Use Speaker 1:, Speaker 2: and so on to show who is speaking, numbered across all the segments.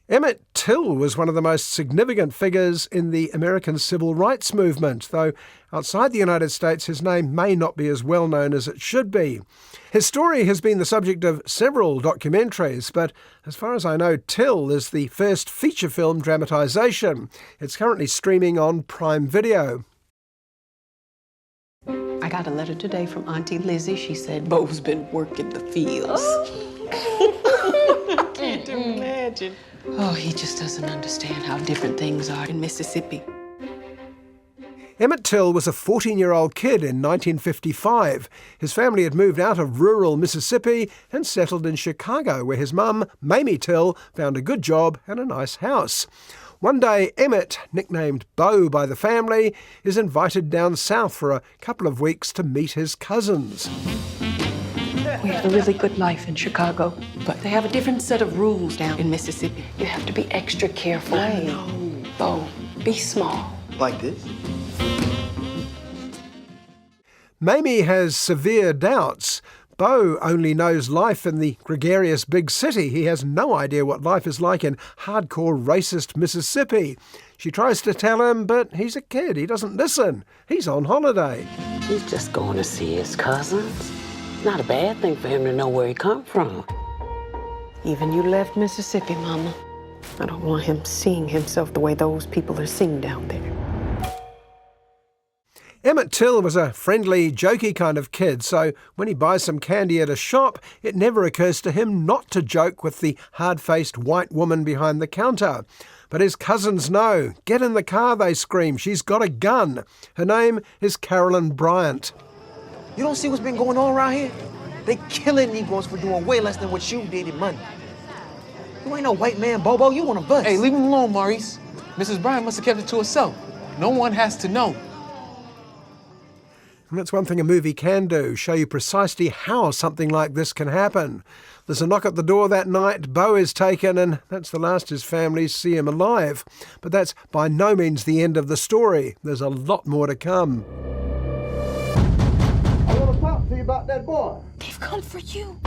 Speaker 1: Emmett Till was one of the most significant figures in the American civil rights movement, though outside the United States his name may not be as well known as it should be. His story has been the subject of several documentaries, but as far as I know, Till is the first feature film dramatisation. It's currently streaming on Prime Video.
Speaker 2: I got a letter today from Auntie Lizzie. She said Bo's been working the fields. I can't imagine. Oh, he just doesn't understand how different things are in Mississippi.
Speaker 1: Emmett Till was a 14-year-old kid in 1955. His family had moved out of rural Mississippi and settled in Chicago, where his mum, Mamie Till, found a good job and a nice house. One day, Emmett, nicknamed Bo by the family, is invited down south for a couple of weeks to meet his cousins.
Speaker 2: We have a really good life in Chicago, but they have a different set of rules down in Mississippi. You have to be extra careful. I know. Bo, be small.
Speaker 3: Like this?
Speaker 1: Mamie has severe doubts. Bo only knows life in the gregarious big city. He has no idea what life is like in hardcore racist Mississippi. She tries to tell him, but he's a kid. He doesn't listen. He's on holiday.
Speaker 4: He's just going to see his cousins. Not a bad thing for him to know where he come from.
Speaker 2: Even you left Mississippi, Mama. I don't want him seeing himself the way those people are seen down there.
Speaker 1: Emmett Till was a friendly, jokey kind of kid, so when he buys some candy at a shop, it never occurs to him not to joke with the hard-faced white woman behind the counter. But his cousins know. Get in the car, they scream. She's got a gun. Her name is Carolyn Bryant.
Speaker 3: You don't see what's been going on around here? They killing Negroes for doing way less than what you did in money. You ain't no white man, Bobo. You one of us.
Speaker 5: Hey, leave him alone, Maurice. Mrs. Bryant must have kept it to herself. No one has to know.
Speaker 1: And that's one thing a movie can do, show you precisely how something like this can happen. There's a knock at the door that night, Bo is taken, and that's the last his family see him alive. But that's by no means the end of the story. There's a lot more to come.
Speaker 3: I want to talk to you about that boy.
Speaker 2: They've come for you.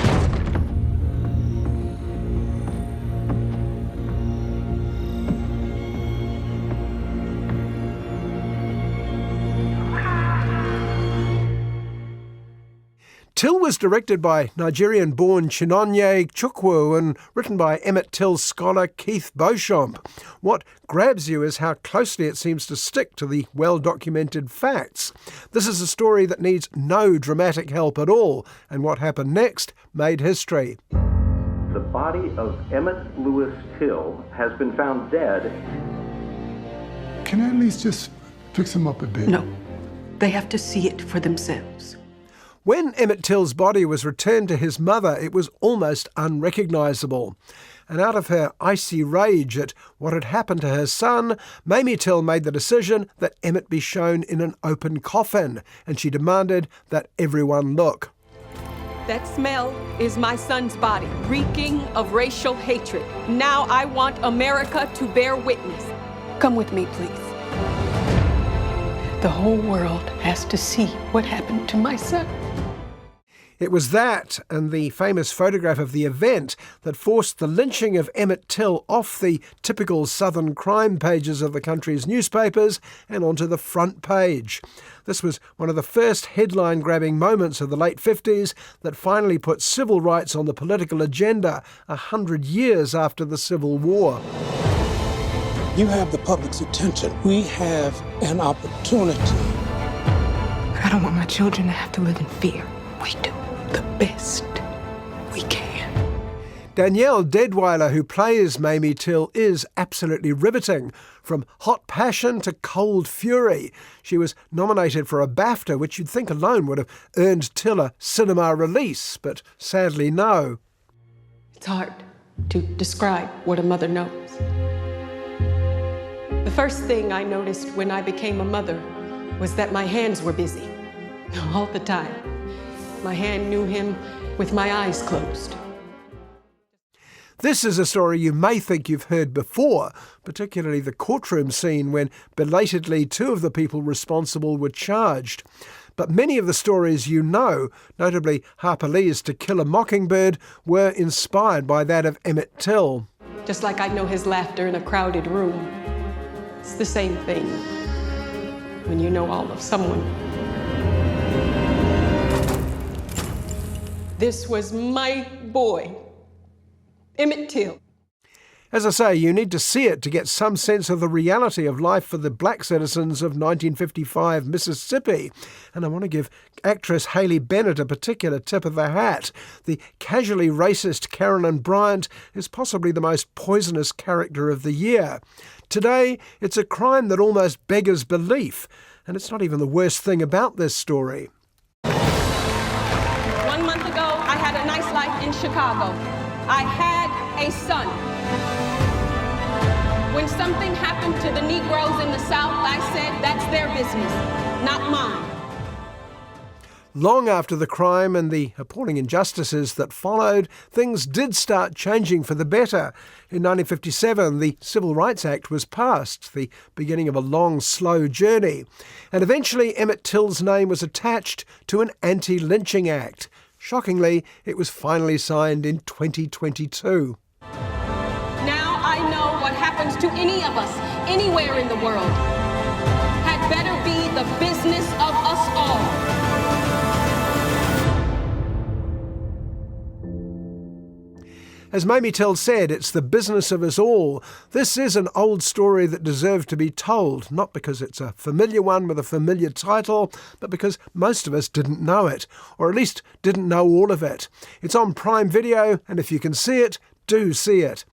Speaker 1: Till was directed by Nigerian-born Chinonye Chukwu and written by Emmett Till scholar Keith Beauchamp. What grabs you is how closely it seems to stick to the well-documented facts. This is a story that needs no dramatic help at all, and what happened next made history.
Speaker 6: The body of Emmett Lewis Till has been found dead.
Speaker 7: Can I at least just fix him up a bit?
Speaker 2: No, they have to see it for themselves.
Speaker 1: When Emmett Till's body was returned to his mother, it was almost unrecognisable. And out of her icy rage at what had happened to her son, Mamie Till made the decision that Emmett be shown in an open coffin, and she demanded that everyone look.
Speaker 8: That smell is my son's body, reeking of racial hatred. Now I want America to bear witness.
Speaker 2: Come with me, please. The whole world has to see what happened to my son.
Speaker 1: It was that and the famous photograph of the event that forced the lynching of Emmett Till off the typical Southern crime pages of the country's newspapers and onto the front page. This was one of the first headline-grabbing moments of the late 50s that finally put civil rights on the political agenda 100 years after the Civil War.
Speaker 9: You have the public's attention. We have an opportunity.
Speaker 2: I don't want my children to have to live in fear. We do the best we can.
Speaker 1: Danielle Deadwyler, who plays Mamie Till, is absolutely riveting. From hot passion to cold fury. She was nominated for a Bafta, which you'd think alone would have earned Till a cinema release, but sadly no.
Speaker 2: It's hard to describe what a mother knows.
Speaker 8: The first thing I noticed when I became a mother was that my hands were busy, all the time. My hand knew him with my eyes closed.
Speaker 1: This is a story you may think you've heard before, particularly the courtroom scene when belatedly two of the people responsible were charged. But many of the stories you know, notably Harper Lee's To Kill a Mockingbird, were inspired by that of Emmett Till.
Speaker 8: Just like I know his laughter in a crowded room. It's the same thing when you know all of someone. This was my boy, Emmett Till.
Speaker 1: As I say, you need to see it to get some sense of the reality of life for the black citizens of 1955 Mississippi. And I want to give actress Haley Bennett a particular tip of the hat. The casually racist Carolyn Bryant is possibly the most poisonous character of the year. Today, it's a crime that almost beggars belief. And it's not even the worst thing about this story.
Speaker 8: 1 month ago, I had a nice life in Chicago. I had a son. When something happened to the Negroes in the South, I said, that's their business, not mine.
Speaker 1: Long after the crime and the appalling injustices that followed, things did start changing for the better. In 1957, the Civil Rights Act was passed, the beginning of a long, slow journey. And eventually, Emmett Till's name was attached to an anti-lynching act. Shockingly, it was finally signed in 2022.
Speaker 8: Now I know what happens to any of us, anywhere in the world, had better be the business of us all.
Speaker 1: As Mamie Till said, it's the business of us all. This is an old story that deserved to be told, not because it's a familiar one with a familiar title, but because most of us didn't know it, or at least didn't know all of it. It's on Prime Video, and if you can see it, do see it.